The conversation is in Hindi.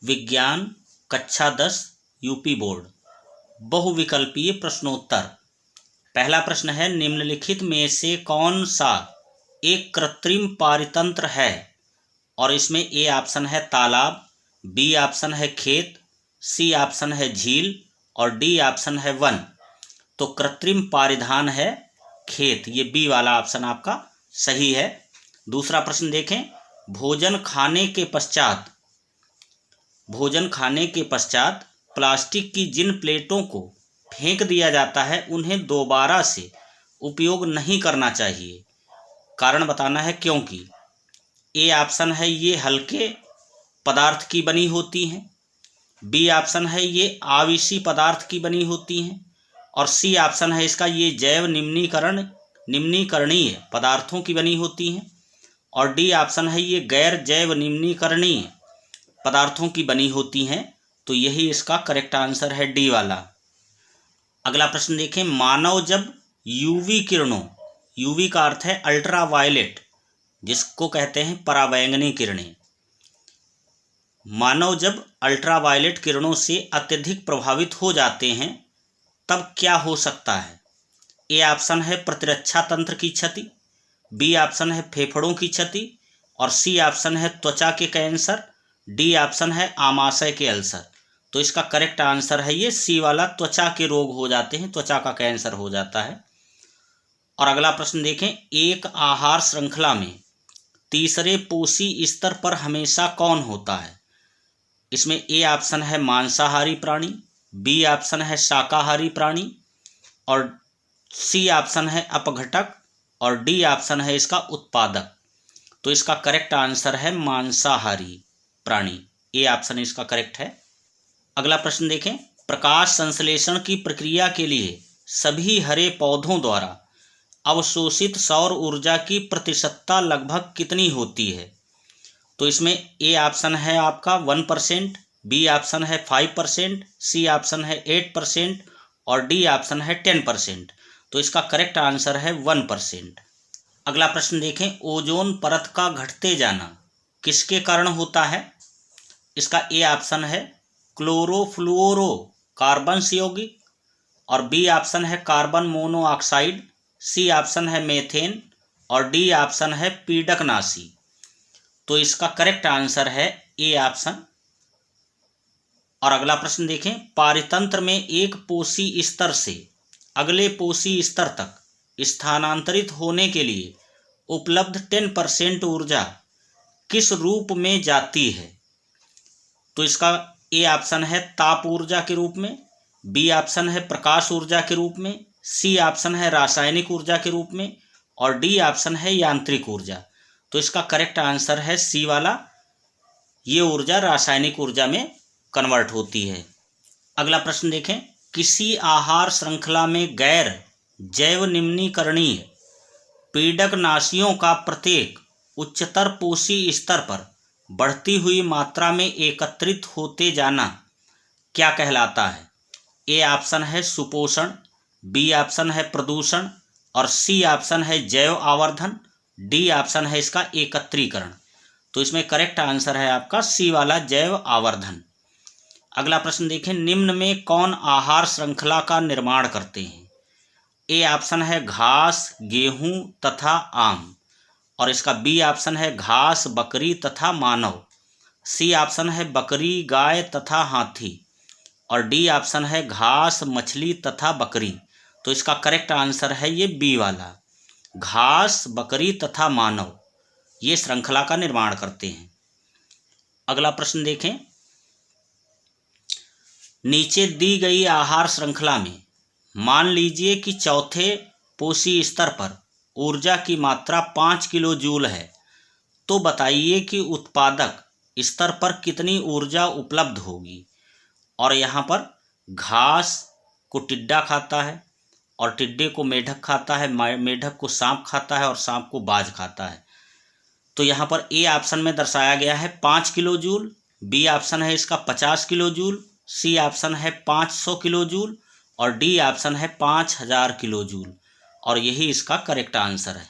विज्ञान कक्षा 10 यूपी बोर्ड बहुविकल्पीय प्रश्नोत्तर। पहला प्रश्न है, निम्नलिखित में से कौन सा एक कृत्रिम पारितंत्र है? और इसमें ए ऑप्शन है तालाब, बी ऑप्शन है खेत, सी ऑप्शन है झील और डी ऑप्शन है वन। तो कृत्रिम पारिधान है खेत, ये बी वाला ऑप्शन आपका सही है। दूसरा प्रश्न देखें, भोजन खाने के पश्चात प्लास्टिक की जिन प्लेटों को फेंक दिया जाता है उन्हें दोबारा से उपयोग नहीं करना चाहिए। कारण बताना है क्योंकि ए ऑप्शन है ये हल्के पदार्थ की बनी होती हैं, बी ऑप्शन है ये आविसी पदार्थ की बनी होती हैं और सी ऑप्शन है इसका ये जैव निम्नीकरणीय पदार्थों की बनी होती हैं और डी ऑप्शन है ये गैर जैव निम्नीकरणीय पदार्थों की बनी होती हैं। तो यही इसका करेक्ट आंसर है डी वाला। अगला प्रश्न देखें, मानव जब यूवी किरणों, यूवी का अर्थ है अल्ट्रा वायलेट, जिसको कहते हैं पराबैंगनी किरणें, मानव जब अल्ट्रा वायलेट किरणों से अत्यधिक प्रभावित हो जाते हैं तब क्या हो सकता है? ए ऑप्शन है प्रतिरक्षा तंत्र की क्षति, बी ऑप्शन है फेफड़ों की क्षति और सी ऑप्शन है त्वचा के कैंसर, डी ऑप्शन है आमाशय के अल्सर। तो इसका करेक्ट आंसर है ये सी वाला, त्वचा के रोग हो जाते हैं, त्वचा का कैंसर हो जाता है। और अगला प्रश्न देखें, एक आहार श्रृंखला में तीसरे पोषी स्तर पर हमेशा कौन होता है? इसमें ए ऑप्शन है मांसाहारी प्राणी, बी ऑप्शन है शाकाहारी प्राणी और सी ऑप्शन है अपघटक और डी ऑप्शन है इसका उत्पादक। तो इसका करेक्ट आंसर है मांसाहारी प्राणी, ए ऑप्शन इसका करेक्ट है। अगला प्रश्न देखें, प्रकाश संश्लेषण की प्रक्रिया के लिए सभी हरे पौधों द्वारा अवशोषित सौर ऊर्जा की प्रतिशतता लगभग कितनी होती है? तो इसमें ए ऑप्शन है आपका 1%, बी ऑप्शन है 5%, सी ऑप्शन है 8% और डी ऑप्शन है 10%। तो इसका करेक्ट आंसर है 1%। अगला प्रश्न देखें, ओजोन परत का घटते जाना किसके कारण होता है? इसका ए ऑप्शन है क्लोरोफ्लोरो कार्बन्स यौगिक और बी ऑप्शन है कार्बन मोनोऑक्साइड, सी ऑप्शन है मेथेन और डी ऑप्शन है पीडकनाशी। तो इसका करेक्ट आंसर है ए ऑप्शन। और अगला प्रश्न देखें, पारितंत्र में एक पोषी स्तर से अगले पोषी स्तर तक स्थानांतरित होने के लिए उपलब्ध 10% ऊर्जा किस रूप में जाती है? तो इसका ए ऑप्शन है ताप ऊर्जा के रूप में, बी ऑप्शन है प्रकाश ऊर्जा के रूप में, सी ऑप्शन है रासायनिक ऊर्जा के रूप में और डी ऑप्शन है यांत्रिक ऊर्जा। तो इसका करेक्ट आंसर है सी वाला, ये ऊर्जा रासायनिक ऊर्जा में कन्वर्ट होती है। अगला प्रश्न देखें, किसी आहार श्रृंखला में गैर जैव निम्नीकरणीय पीडकनाशियों का प्रत्येक उच्चतर पोषी स्तर पर बढ़ती हुई मात्रा में एकत्रित होते जाना क्या कहलाता है? ए ऑप्शन है सुपोषण, बी ऑप्शन है प्रदूषण और सी ऑप्शन है जैव आवर्धन, डी ऑप्शन है इसका एकत्रीकरण। तो इसमें करेक्ट आंसर है आपका सी वाला जैव आवर्धन। अगला प्रश्न देखें, निम्न में कौन आहार श्रृंखला का निर्माण करते हैं? ए ऑप्शन है घास, गेहूं तथा आम और इसका बी ऑप्शन है घास, बकरी तथा मानव, सी ऑप्शन है बकरी, गाय तथा हाथी और डी ऑप्शन है घास, मछली तथा बकरी। तो इसका करेक्ट आंसर है ये बी वाला, घास, बकरी तथा मानव, ये श्रृंखला का निर्माण करते हैं। अगला प्रश्न देखें, नीचे दी गई आहार श्रृंखला में मान लीजिए कि चौथे पोषी स्तर पर ऊर्जा की मात्रा 5 किलो जूल है, तो बताइए कि उत्पादक स्तर पर कितनी ऊर्जा उपलब्ध होगी? और यहाँ पर घास को टिड्डा खाता है और टिड्डे को मेढक खाता है, मेढक को सांप खाता है और सांप को बाज खाता है। तो यहाँ पर ए ऑप्शन में दर्शाया गया है 5 किलो जूल, बी ऑप्शन है इसका 50 किलो जूल, सी ऑप्शन है 500 किलो जूल और डी ऑप्शन है 5000 किलो जूल और यही इसका करेक्ट आंसर है।